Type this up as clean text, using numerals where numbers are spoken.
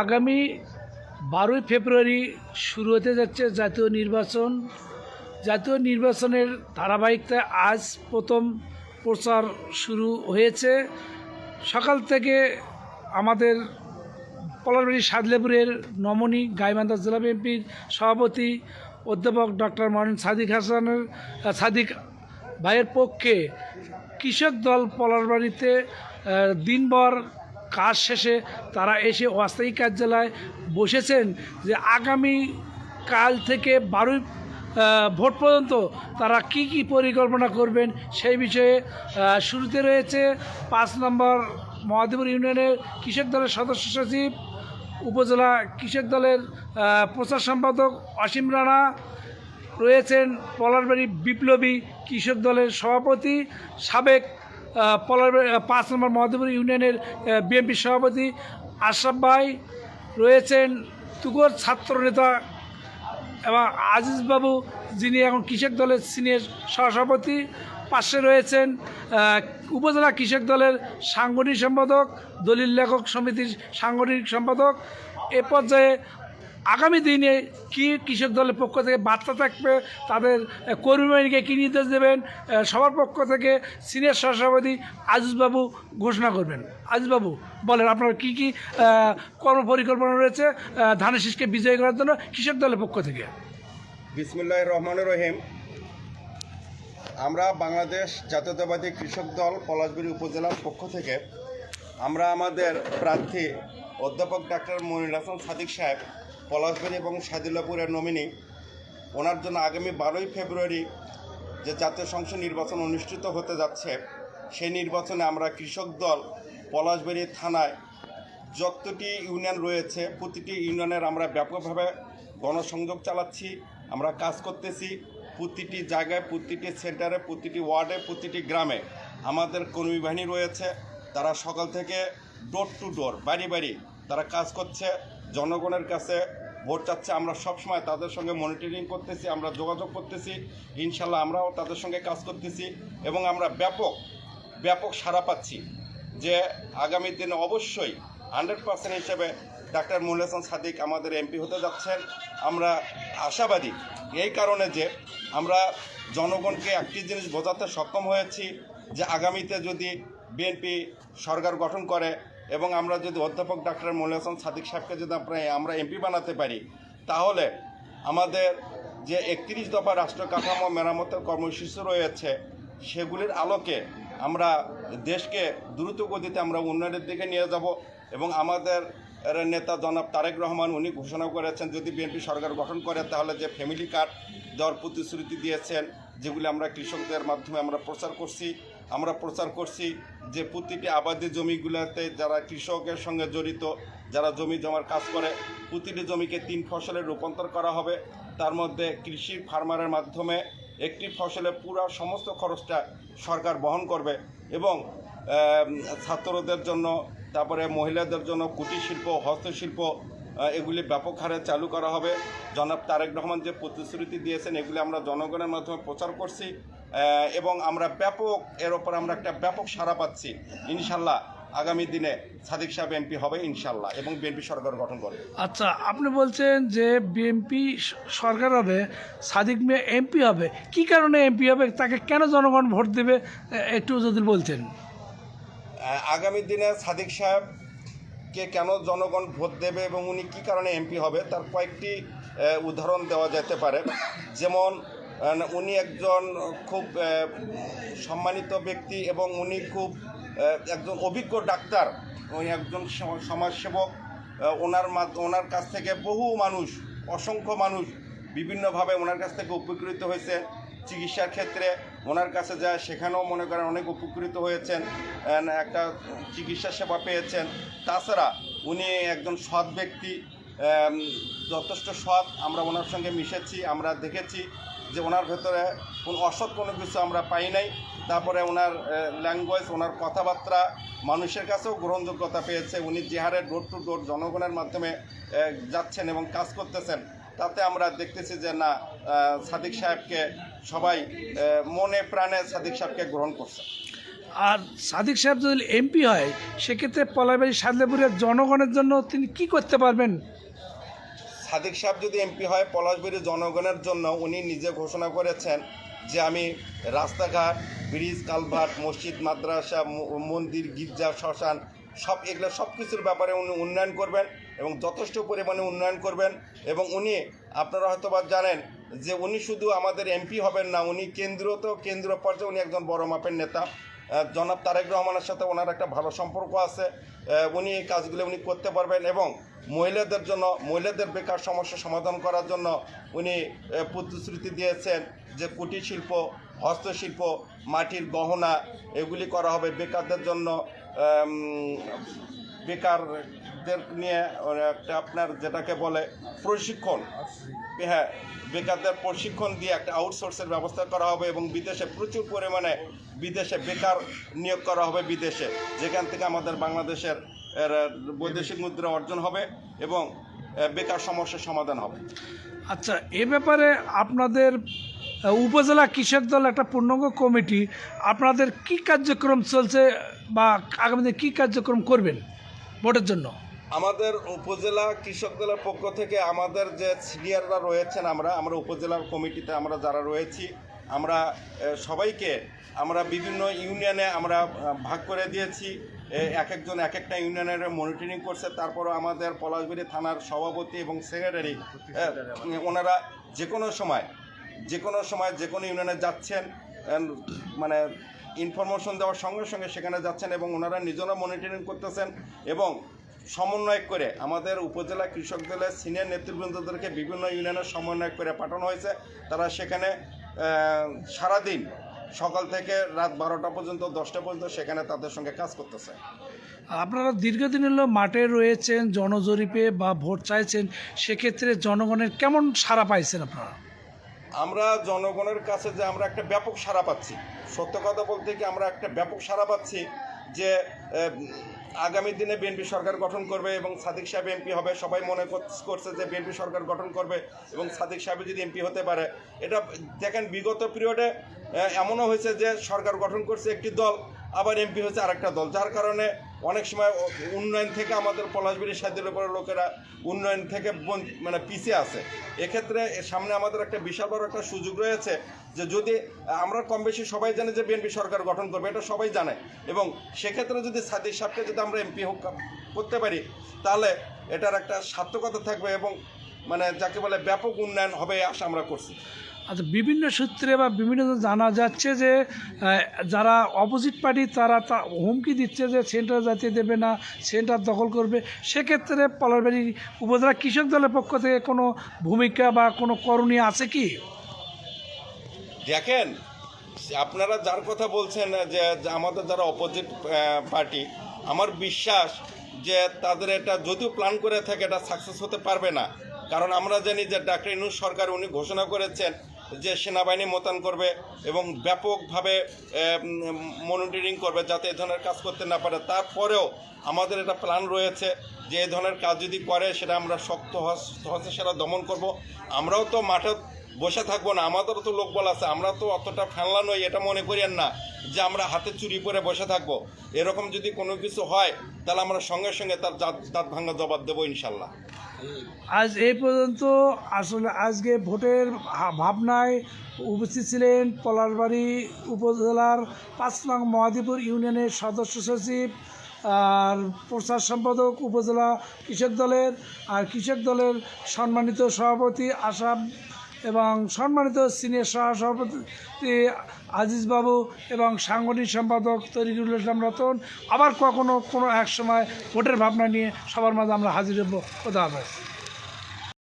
আগামী 12ই ফেব্রুয়ারি শুরু হতে যাচ্ছে জাতীয় নির্বাচন। জাতীয় নির্বাচনের ধারাবাহিকতায় আজ প্রথম প্রচার শুরু হয়েছে। সকাল থেকে আমাদের পলাশবাড়ি সাদলেপুরের নমনী গাইবান্ধা জেলা বিএনপির সভাপতি অধ্যাপক ডক্টর মনিন সাদিক ভাইয়ের পক্ষে কৃষক দল পলাশবাড়িতে দিনভর কাজ শেষে তারা এসে অস্থায়ী কার্যালয়ে বসেছেন যে আগামী কাল থেকে 12ই ভোট পর্যন্ত তারা কি পরিকল্পনা করবেন সেই বিষয়ে শুরুতে রয়েছে 5 নম্বর মহাদেবপুর ইউনিয়নের কৃষক দলের সদস্য সচিব, উপজেলা কৃষক দলের প্রচার সম্পাদক অসীম রানা, রয়েছেন পলাশবাড়ি বিপ্লবী কৃষক দলের সভাপতি, সাবেক পলাশবাড়ি 5 নম্বর মহাদেবপুর ইউনিয়নের বিএনপি সভাপতি আশরাফ ভাই, রয়েছেন তুগর ছাত্রনেতা এবং আজিজ বাবু যিনি এখন কৃষক দলের সিনিয়র সহসভাপতি, পাশে রয়েছেন উপজেলা কৃষক দলের সাংগঠনিক সম্পাদক, দলিল লেখক সমিতির সাংগঠনিক সম্পাদক। এ পর্যায়ে আগামী দিনে কি কৃষক দলের পক্ষ থেকে বার্তা থাকবে, তাদের কর্মীবাহিনীকে কী নির্দেশ দেবেন, সবার পক্ষ থেকে সিনিয়র সহসভাপতি আজিজবাবু ঘোষণা করবেন। আজিজবাবু বলেন আপনার কি কর্মপরিকল্পনা রয়েছে ধানের শীষকে বিজয়ী করার জন্য কৃষক দলের পক্ষ থেকে। বিসমিল্লাহির রহমানির রহিম। আমরা বাংলাদেশ জাতীয়তাবাদী কৃষক দল পলাশবাড়ি উপজেলার পক্ষ থেকে আমরা আমাদের প্রার্থী অধ্যাপক ডাক্তার মনির হাসান সাদিক সাহেব পলাশবাড়ি এবং সাদুল্লাপুরের নমিনি, ওনার জন্য আগামী 12ই ফেব্রুয়ারি যে জাতীয় সংসদ নির্বাচন অনুষ্ঠিত হতে যাচ্ছে, সেই নির্বাচনে আমরা কৃষক দল পলাশবাড়ি থানায় যতটি ইউনিয়ন রয়েছে প্রতিটি ইউনিয়নের আমরা ব্যাপকভাবে গণসংযোগ চালাচ্ছি, আমরা কাজ করতেছি। প্রতিটি জায়গায়, প্রতিটি সেন্টারে, প্রতিটি ওয়ার্ডে, প্রতিটি গ্রামে আমাদের কর্মী বাহিনী রয়েছে। তারা সকাল থেকে ডোর টু ডোর, বাড়ি বাড়ি তারা কাজ করছে, জনগণের কাছে ভোট চাচ্ছে। আমরা সবসময় তাদের সঙ্গে মনিটরিং করতেছি, আমরা যোগাযোগ করতেছি। ইনশাল্লাহ আমরাও তাদের সঙ্গে কাজ করতেছি এবং আমরা ব্যাপক সাড়া পাচ্ছি যে আগামী দিনে অবশ্যই 100% হিসেবে ডাক্তার মনির হাসান সাদিক আমাদের এমপি হতে যাচ্ছেন। আমরা আশাবাদী এই কারণে যে আমরা জনগণকে একটি জিনিস বোঝাতে সক্ষম হয়েছি যে আগামীতে যদি বিএনপি সরকার গঠন করে এবং আমরা যদি অধ্যাপক ডাক্তার মনির হাসান সাদিক সাহেবকে যদি আমরা এমপি বানাতে পারি, তাহলে আমাদের যে 31 দফা রাষ্ট্র কাঠামো মেরামতের কর্মসূচি রয়েছে সেগুলির আলোকে আমরা দেশকে দ্রুত গতিতে আমরা উন্নয়নের দিকে নিয়ে যাব। এবং আমাদের নেতা জনাব তারেক রহমান উনি ঘোষণা করেছেন যদি বিএনপি সরকার গঠন করে তাহলে যে ফ্যামিলি কার্ড দেওয়ার প্রতিশ্রুতি দিয়েছেন, যেগুলি আমরা কৃষকদের মাধ্যমে আমরা প্রচার করছি যে প্রতিটি আবাদি জমিগুলোতে যারা কৃষকের সঙ্গে জড়িত, যারা জমি জমার কাজ করে, প্রতিটি জমিকে 3 ফসলে রূপান্তর করা হবে। তার মধ্যে কৃষি ফার্মারের মাধ্যমে একটি ফসলের পুরো সমস্ত খরচটা সরকার বহন করবে এবং ছাত্রদের জন্য, তারপরে মহিলাদের জন্য কুটির শিল্প, হস্তশিল্প এগুলি ব্যাপক হারে চালু করা হবে। জনাব তারেক রহমান যে প্রতিশ্রুতি দিয়েছেন এগুলি আমরা জনগণের মাধ্যমে প্রচার করছি এবং আমরা এর ওপর আমরা একটা ব্যাপক সাড়া পাচ্ছি। ইনশাল্লাহ আগামী দিনে সাদিক সাহেব এমপি হবে ইনশাল্লাহ এবং বিএনপি সরকার গঠন করবে। আচ্ছা, আপনি বলছেন যে বিএনপি সরকার হবে, সাদিক মিয়া এমপি হবে, কি কারণে এমপি হবে, তাকে কেন জনগণ ভোট দেবে একটু যদি বলতেন। আগামী দিনে সাদিক সাহেবকে কেন জনগণ ভোট দেবে এবং উনি কী কারণে এমপি হবে তার কয়েকটি উদাহরণ দেওয়া যেতে পারে। যেমন উনি একজন খুব সম্মানিত ব্যক্তি এবং উনি খুব একজন অভিজ্ঞ ডাক্তার, উনি একজন সমাজসেবক। ওনার কাছ থেকে বহু মানুষ, অসংখ্য মানুষ বিভিন্নভাবে ওনার কাছ থেকে উপকৃত হয়েছে। চিকিৎসার ক্ষেত্রে ওনার কাছে যায়, সেখানেও মনে করেন অনেক উপকৃত হয়েছেন, একটা চিকিৎসা সেবা পেয়েছেন। তাছাড়া উনি একজন সৎ ব্যক্তি, যথেষ্ট সৎ। আমরা ওনার সঙ্গে মিশেছি, আমরা দেখেছি যে ওনার ভেতরে কোনো অসৎ কোনো কিছু আমরা পাই নাই। তারপরে ওনার ল্যাঙ্গুয়েজ, ওনার কথাবার্তা মানুষের কাছেও গ্রহণযোগ্যতা পেয়েছে। উনি যে হারে ডোর টু ডোর জনগণের মাধ্যমে যাচ্ছেন এবং কাজ করতেছেন, তাতে আমরা দেখতেছি যে না, সাদিক সাহেবকে সবাই মনে প্রাণে সাদিক সাহেবকে গ্রহণ করছে। আর সাদিক সাহেব যদি এমপি হয় সেক্ষেত্রে পলাশবাড়ি সাদলাপুরের জনগণের জন্য তিনি কি করতে পারবেন? সাদিক সাহেব যদি এমপি হয় পলাশবাড়ির জনগণের জন্য উনি নিজে ঘোষণা করেছেন যে আমি রাস্তাঘাট, ব্রিজ, কালভার্ট, মসজিদ, মাদ্রাসা, মন্দির, গির্জা, শ্মশান এগুলো সব কিছুর ব্যাপারে উনি উন্নয়ন করবেন এবং যথেষ্ট পরিমাণে উন্নয়ন করবেন। এবং উনি, আপনারা হয়তো বা জানেন যে উনি শুধু আমাদের এমপি হবেন না, উনি কেন্দ্র পর্যায়ে উনি একজন বড় মাপের নেতা। জনাব তারেক রহমানের সাথে ওনার একটা ভালো সম্পর্ক আছে। উনি এই কাজগুলো উনি করতে পারবেন এবং মহিলাদের বেকার সমস্যা সমাধান করার জন্য উনি প্রতিশ্রুতি দিয়েছেন যে কুটির শিল্প, হস্তশিল্প, মাটির গহনা এগুলি করা হবে বেকারদের জন্য। বেকারদের নিয়ে একটা আপনার যেটাকে বলে প্রশিক্ষণ, হ্যাঁ, বেকারদের প্রশিক্ষণ দিয়ে একটা আউটসোর্সের ব্যবস্থা করা হবে এবং বিদেশে প্রচুর পরিমাণে বেকার নিয়োগ করা হবে বিদেশে, যেখান থেকে আমাদের বাংলাদেশের বৈদেশিক মুদ্রা অর্জন হবে এবং বেকার সমস্যার সমাধান হবে। আচ্ছা, এ ব্যাপারে আপনাদের উপজেলা কৃষক দল একটা পূর্ণাঙ্গ কমিটি, আপনাদের কি কার্যক্রম চলছে বা আগামীতে কি কার্যক্রম করবেন ভোটের জন্য? আমাদের উপজেলা কৃষক দলের পক্ষ থেকে আমাদের যে সিনিয়ররা রয়েছেন, আমরা উপজেলার কমিটিতে আমরা যারা রয়েছি, আমরা সবাইকে আমরা বিভিন্ন ইউনিয়নে আমরা ভাগ করে দিয়েছি। এক একজন এক একটা ইউনিয়নের মনিটরিং করছে। তারপরও আমাদের পলাশবাড়ি থানার সভাপতি এবং সেক্রেটারি ওনারা যে কোনো সময় যে কোনো ইউনিয়নে যাচ্ছেন, মানে ইনফরমেশন দেওয়ার সঙ্গে সঙ্গে সেখানে যাচ্ছেন এবং ওনারা নিজেরা মনিটরিং করতেছেন এবং সমন্বয় করে আমাদের উপজেলা কৃষক দলের সিনিয়র নেতৃবৃন্দদেরকে বিভিন্ন ইউনিয়নের সমন্বয় করে পাঠানো হয়েছে। তারা সেখানে সারাদিন সকাল থেকে রাত 12টা পর্যন্ত, 10টা পর্যন্ত সেখানে তাদের সঙ্গে কাজ করতেছে। আপনারা দীর্ঘদিন হলো মাঠে রয়েছেন, জনজরিপে বা ভোট চাইছেন, সেক্ষেত্রে জনগণের কেমন সাড়া পাইছেন আপনারা? আমরা জনগণের কাছে যে আমরা একটা ব্যাপক সাড়া পাচ্ছি, সত্য কথা বলতে কি আমরা একটা ব্যাপক সাড়া পাচ্ছি যে আগামী দিনে বিএনপি সরকার গঠন করবে এবং সাদিক সাহেব এমপি হবে। সবাই মনে করছে যে বিএনপি সরকার গঠন করবে এবং সাদিক সাহেব যদি এমপি হতে পারে। এটা দেখেন বিগত পিরিয়ডে এমনও হয়েছে যে সরকার গঠন করছে একটি দল, আবার এমপি হচ্ছে আরেকটা দল, যার কারণে অনেক সময় উন্নয়ন থেকে আমাদের পলাশবাড়ি সাদুল্লাপুরের লোকেরা উন্নয়ন থেকে মানে পিছিয়ে আছে। এক্ষেত্রে সামনে আমাদের একটা বিশাল বড় একটা সুযোগ রয়েছে যে যদি আমরা কম বেশি সবাই জানি যে বিএনপি সরকার গঠন করবে, এটা সবাই জানে, এবং সেক্ষেত্রে যদি সাদিক সাহেবকে যদি আমরা এমপি করতে পারি তাহলে এটার একটা সার্থকতা থাকবে এবং মানে যাকে বলে ব্যাপক উন্নয়ন হবে আশা আমরা করছি। আচ্ছা, বিভিন্ন সূত্রে বা বিভিন্ন জানা যাচ্ছে যে যারা অপোজিট পার্টি তারা হুমকি দিচ্ছে যে সেন্টার যাতে দেবে না, সেন্টার দখল করবে। সেক্ষেত্রে পলাশবাড়ি উপজেলা কৃষক দলের পক্ষ থেকে কোনো ভূমিকা বা কোনো করণীয় আছে কি? দেখেন, আপনারা যার কথা বলছেন যে আমাদের যারা অপোজিট পার্টি, আমার বিশ্বাস যে তাদের এটা যদিও প্ল্যান করে থাকে এটা সাকসেস হতে পারবে না। কারণ আমরা জানি যে ডক্টর ইউনূস সরকার উনি ঘোষণা করেছেন যে সেনাবাহিনী মোতায়েন করবে এবং ব্যাপকভাবে মনিটরিং করবে যাতে এ ধরনের কাজ করতে না পারে। তারপরেও আমাদের এটা প্ল্যান রয়েছে যে এই ধরনের কাজ যদি করে সেটা আমরা শক্ত হস্তে সেটা দমন করব। আমরাও তো মাঠে বসে থাকবো না, আমাদেরও তো লোকবল আছে, আমরা তো অতটা ফেললা নই, এটা মনে করিয়েন না যে আমরা হাতে চুরি করে বসে থাকবো। এরকম যদি কোনো কিছু হয় তাহলে আমরা সঙ্গে সঙ্গে তার দাঁত ভাঙা জবাব দেবো ইনশাল্লাহ। আজ এই পর্যন্ত আসলে আজকে ভোটের ভাবনায় উপস্থিত ছিলেন পলাশবাড়ি উপজেলার 5 নং মহাদেবপুর ইউনিয়নের সদস্য সচিব আর প্রচার সম্পাদক উপজেলা কৃষক দলের, আর কৃষক দলের সম্মানিত সভাপতি আসাম এবং সম্মানিত সিনিয়র সহসভাপতি আজিজ বাবু এবং সাংগঠনিক সম্পাদক তরিকুল ইসলাম রতন। আবার কোনো এক সময় ভোটের ভাবনা নিয়ে সবার মাঝে আমরা হাজির হব। খোদা হাফেজ।